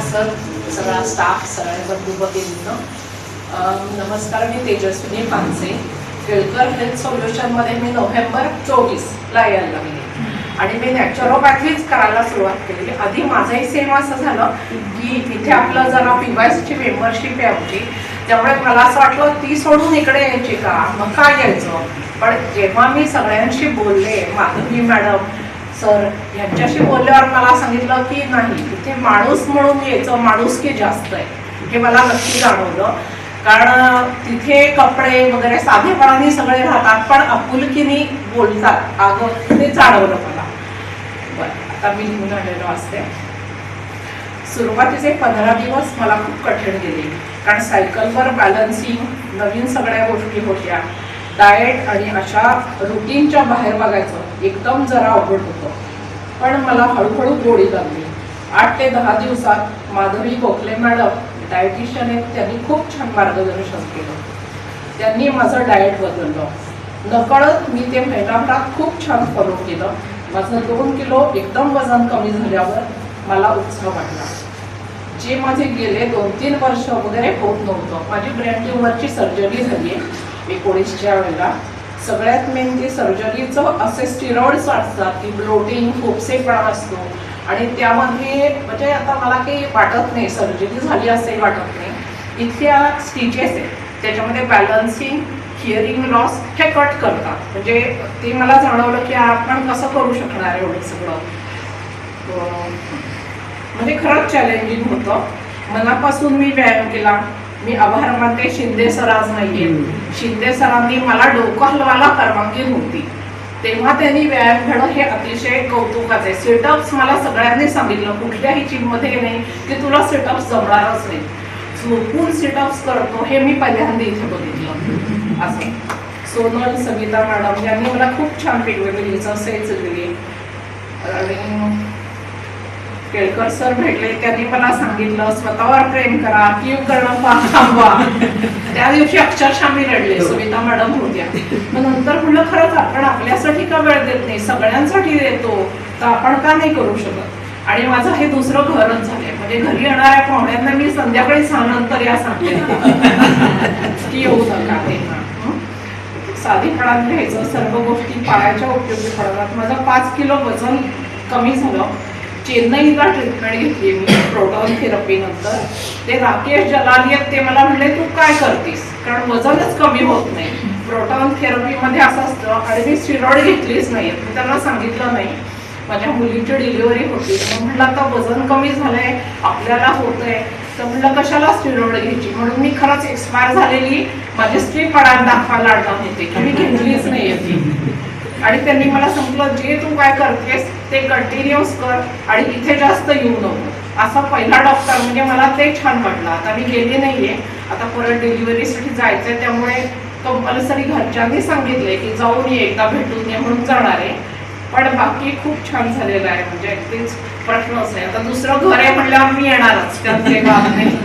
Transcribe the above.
Sir, सगळा staff, सगळ्या बंधू भगिनींनो नमस्कार. मी तेजस्विनी पानसे. केळकर हेल्थ सोल्युशनमध्ये मी नोव्हेंबर 24ला यायला लागले आणि मी नॅचरोपॅथीच करायला सुरुवात केली. आधी माझंही सेम असं झालं की इथे आपलं जरा PYSची मेंबरशिप आहे आमची, त्यामुळे मला असं वाटलं ती सोडून इकडे यायची का, मग काय यायचं. पण जेव्हा मी सगळ्यांशी बोलले, माधवी मॅडम, सर यांच्याशी बोलल्यावर मला सांगितलं की नाही, इथे माणूस म्हणून यायचं, माणूस की जास्त आहे हे मला नक्की जाणवलं. कारण तिथे कपडे वगैरे साधेपणाने सगळे राहतात, पण आपुलकीने बोलतात. अगं ते जाणवलं मला. बरं, आता मी लिहून आलेलो असते. सुरुवातीचे 15 दिवस मला खूप कठीण गेले, कारण सायकलवर बॅलन्सिंग, नवीन सगळ्या गोष्टी होत्या, डाएट आणि अशा रुटीनच्या बाहेर बघायचं एकदम जरा अवघड होतं. पण मला हळूहळू गोडी लागली. 8 ते 10 दिवसात माधवी गोखले मॅडम डायटिशियन आहेत, त्यांनी खूप छान मार्गदर्शन केलं. त्यांनी माझं डाएट बदललं. नकळत मी ते महिनाभरात खूप छान फॉलो केलं. माझं 2 किलो एकदम वजन कमी झाल्यावर मला उत्साह वाटला. जे माझे गेले 2-3 वर्ष वगैरे होत नव्हतं. माझी ब्रेन ट्यूमरची सर्जरी झाली आहे 19च्या वेळेला. सगळ्यात मेन ते सर्जरीचं असे स्टिरॉइड्स असतात की ब्लोटिंग, फोपसेपणा असतो आणि त्यामध्ये म्हणजे आता मला काही वाटत नाही सर्जरी झाली असंही वाटत नाही. इथल्या स्टिचेस आहेत, त्याच्यामध्ये बॅलन्सिंग, हिअरिंग लॉस हे कट करतात. म्हणजे ते मला जाणवलं की आपण कसं करू शकणार एवढं सगळं. म्हणजे खरंच चॅलेंजिंग होतं. मनापासून मी व्यायाम केला. मी आभार मानते शिंदे सर आज नाहीये. शिंदे सरांनी मला डोकं हलवायला परवानगी नव्हती, तेव्हा त्यांनी व्यायाम घेणं हे अतिशय कौतुकाचं आहे. सिटअप्स मला सगळ्यांनी सांगितलं, कुठल्याही जिममध्ये नाही की तुला सिटअप्स जमणारच नाही, झोपून सिटअप्स करतो हे मी पहिल्यांदा इथे बघितलं. असं सोनल सविता मॅडम यांनी मला खूप छान वेगवेगळीचं सेल्स दिली. आणि केळकर सर भेटले, त्यांनी मला सांगितलं स्वतःवर प्रेम करा, कीव करणं थांबवा. त्या दिवशी अक्षरशः मी रडले. सविता मॅडम होत्या. मग नंतर म्हटलं खरंच आपण आपल्यासाठी का वेळ देत नाही, सगळ्यांसाठी देतो, तर आपण का नाही करू शकत. आणि माझं हे दुसरं घरच झालंय. म्हणजे घरी येणाऱ्या पाहुण्यांना मी संध्याकाळी 6 नंतर या सांगते की येऊ नका. ते साधेपणात घ्यायचं, सर्व गोष्टी पायाच्या उपयोगी पडतात. माझं 5 किलो वजन कमी झालं. चेन्नईला ट्रीटमेंट घेतली मी प्रोटॉन थेरपी नंतर. ते राकेश जलाली आहेत, ते मला म्हणले तू काय करतेस, कारण वजनच कमी होत नाही. प्रोटॉन थेरपीमध्ये असं असतं. आणि मी स्टिरॉइड घेतलीच नाही, मी त्यांना सांगितलं नाही. माझ्या मुलीची डिलिव्हरी होती, म्हटलं आता वजन कमी झालंय, आपल्याला होतंय, तर म्हटलं कशाला स्टिरॉइड घ्यायची. म्हणून मी खरंच एक्सपायर झालेली माझी स्ट्रीप पडायला दाखवायला आणणार होते की मी घेतलीच नाही ती. आणि त्यांनी मला सांगितलं जे तू काय करतेस ते कंटिन्यूस कर आणि इथे जास्त येऊ नको. असा पहिला डॉक्टर, म्हणजे मला ते छान वाटलं. आता मी गेली नाहीये, आता परत डिलिव्हरीसाठी जायचंय, त्यामुळे कंपल्सरी घरच्यांनी सांगितलंय की जाऊन ये, एकदा भेटून ये, म्हणून जाणार आहे. पण बाकी खूप छान झालेलं आहे. म्हणजे अगदीच प्रश्नच नाही. आता दुसरं घर आहे म्हणल्यावर मी येणारच, त्यात काही बाब नाही.